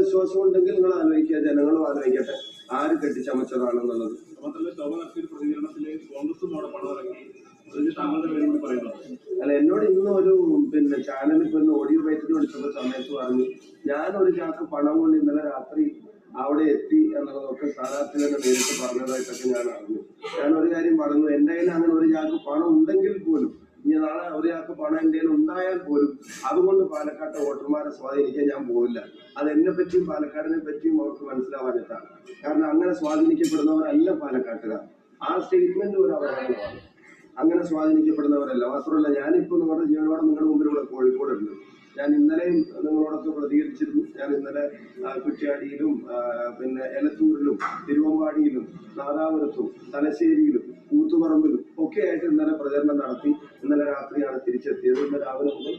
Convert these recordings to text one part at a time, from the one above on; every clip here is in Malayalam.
വിശ്വാസം ഉണ്ടെങ്കിൽ നിങ്ങൾ ആലോചിക്കുക, ജനങ്ങളും ആലോചിക്കട്ടെ ആര് കെട്ടിച്ചമച്ചതാണെന്നുള്ളത്. അല്ല, എന്നോട് ഇന്ന് ഒരു ചാനലിൽ ഇപ്പൊ ഓഡിയോ റൈറ്റിന് വിളിച്ചപ്പോ സമയത്ത് പറഞ്ഞു, ഞാനൊരു ചാക്ക് പണം കൊണ്ട് ഇന്നലെ രാത്രി അവിടെ എത്തി എന്നുള്ളതൊക്കെ സ്ഥാനാർത്ഥി തന്നെ നേരിട്ട് പറഞ്ഞതായിട്ടൊക്കെ ഞാൻ അറിഞ്ഞു. ഞാനൊരു കാര്യം പറഞ്ഞു, എൻ്റെ കയ്യിൽ അങ്ങനെ ഒരു ചാക്ക് പണം ഉണ്ടെങ്കിൽ പോലും, ഇനി നാളെ ഒരു ചാക്ക് പണം എൻ്റെ കയ്യിൽ ഉണ്ടായാൽ പോലും അതുകൊണ്ട് പാലക്കാട്ടെ വോട്ടർമാരെ സ്വാധീനിക്കാൻ ഞാൻ പോവില്ല. അത് എന്നെ പറ്റിയും പാലക്കാടിനെ പറ്റിയും അവർക്ക് മനസ്സിലാവാനിട്ടാണ്. കാരണം അങ്ങനെ സ്വാധീനിക്കപ്പെടുന്നവരല്ല പാലക്കാട്ടുകാർ. ആ സ്റ്റേറ്റ്മെന്റ് ഒരു അവഹേളനമാണ്. അങ്ങനെ സ്വാധീനിക്കപ്പെടുന്നവരല്ല. മാത്രമല്ല, ഞാനിപ്പോ നിങ്ങളുടെ ജീവനോടെ നിങ്ങളുടെ മുമ്പിലൂടെ കോഴിക്കോടുണ്ട്. ഞാൻ ഇന്നലെയും നിങ്ങളോടൊക്കെ പ്രതികരിച്ചിരുന്നു. ഞാൻ ഇന്നലെ കുറ്റ്യാടിയിലും എലത്തൂരിലും തിരുവമ്പാടിയിലും നാദാപുരത്തും തലശ്ശേരിയിലും കൂത്തുപറമ്പിലും ഒക്കെ ആയിട്ട് ഇന്നലെ പ്രചരണം നടത്തി. ഇന്നലെ രാത്രിയാണ് തിരിച്ചെത്തിയത്. ഇന്ന് രാവിലെ മുതൽ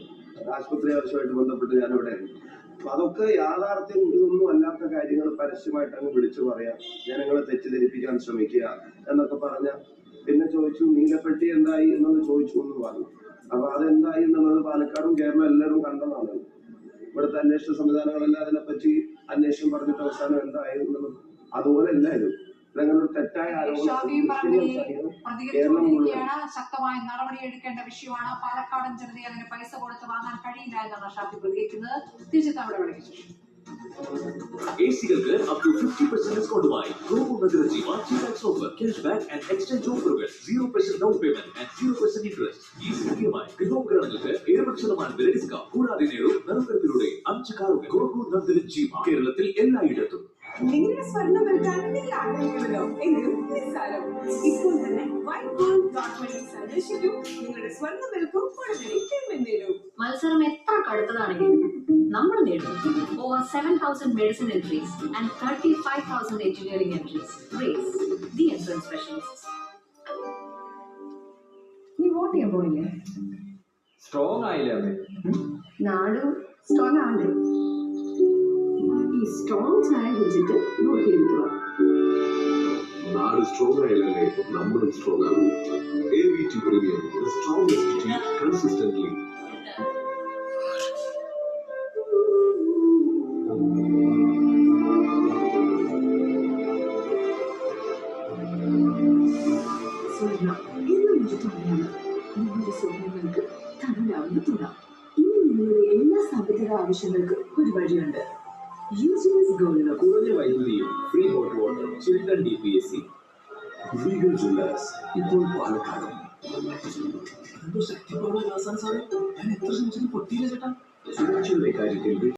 ആശുപത്രി ആവശ്യമായിട്ട് ബന്ധപ്പെട്ട് ഞാനിവിടെ ആയിരുന്നു. അപ്പൊ അതൊക്കെ യാഥാർത്ഥ്യം ഇതൊന്നും അല്ലാത്ത കാര്യങ്ങൾ പരസ്യമായിട്ട് അങ്ങ് വിളിച്ചു പറയാം, ജനങ്ങളെ തെറ്റിദ്ധരിപ്പിക്കാൻ ശ്രമിക്കുക എന്നൊക്കെ പറഞ്ഞ. പിന്നെ ചോദിച്ചു നീലപ്പെട്ടി എന്തായി എന്നത് ചോദിച്ചു എന്ന് പറഞ്ഞു. അപ്പൊ അതെന്തായി എന്നുള്ളത് പാലക്കാടും കേരളം എല്ലാവരും കണ്ടതാണ്. ഇവിടുത്തെ അന്വേഷണ സംവിധാനങ്ങളെല്ലാം അതിനെപ്പറ്റി അന്വേഷണം പറഞ്ഞിട്ട് അവസാനം എന്തായി എന്നുള്ളത് അതുപോലെ എല്ലാവരും അങ്ങനെ ഒരു തെറ്റായ ശക്തമായ നടപടിയെടുക്കേണ്ട വിഷയമാണ്. പാലക്കാടൻ ജനതയെ അങ്ങനെ പൈസ കൊടുത്ത് വാങ്ങാൻ കഴിയില്ല എന്നാണ് ഷാഫി പ്രതികരിക്കുന്നത്. തിരിച്ചു നമ്മുടെ വിളിച്ചു ACകൾക്ക് up to 50% ഡിസ്കൗണ്ടുമായി tax offer, cash back and exchange ഓഫറുകൾ, 0% ഡൗൺ പേയ്മെന്റ് ആൻഡ് 0% ഇൻട്രസ്റ്റ്. ഈ സ്ഥിതിയുമായി ഗൃഹോപകരണങ്ങൾക്ക് 7% വില ഡിസ്കൗണ്ട്. കൂടാതെ നേടും നറുക്കെടുപ്പിലൂടെ 5 കാറുകൾ. ഗോകുൽ നന്ദൻ ജീവ, കേരളത്തിൽ എല്ലായിടത്തും. നിങ്ങളുടെ സ്വർണ്ണം വിൽക്കാൻ നിങ്ങൾ ആഗ്രഹിക്കുമല്ലോ എങ്കിലും നിസ്സാരം. ഇപ്പോൾ തന്നെ സന്ദർശിക്കൂ. നിങ്ങളുടെ സ്വർണ്ണം വിൽക്കും, ഉടനടി പേയ്മെന്റ് നേടൂ. മത്സരം എത്ര കടുത്തതാണെങ്കിലും നമ്മൾ നേടും. Over 7,000 medicine entries and 35,000 engineering entries. Race the entrance specialists. നീ വോട്ട് ചെയ്യാൻ പോയില്ലേ? സ്ട്രോങ് ആയില്ലേ അവൻ? നാടും സ്ട്രോങ് ആവണ്ടേ? ഈ സ്ട്രോങ് ചായ കുടിച്ചിട്ട് വോട്ട് ചെയ്തിട്ടുള്ള നാട് സ്ട്രോങ് ആയാലല്ലേ നമ്മളും സ്ട്രോങ് ആകും. AVT Premium, the strongest tea consistently. സ്വർണ്ണം എന്നും തുണയാണ്. നിങ്ങളുടെ സ്വപ്നങ്ങൾക്ക് തണലാവുന്ന തുണ. ഇനി നിങ്ങളുടെ എല്ലാ സാമ്പത്തിക ആവശ്യങ്ങൾക്കും ഒരു വഴിയുണ്ട്. UGS Gold. കുറഞ്ഞ വൈദ്യുതിയും free hot water, children DPSC. Regal Jewellers, ഇപ്പോൾ പാലക്കാടും. ശക്തിപ്രദ സാറേ, ഞാൻ എത്ര ശ്രമിച്ചിട്ട് പൊട്ടിയില്ല ചേട്ടാ. സുരക്ഷയുടെ കാര്യത്തിൽ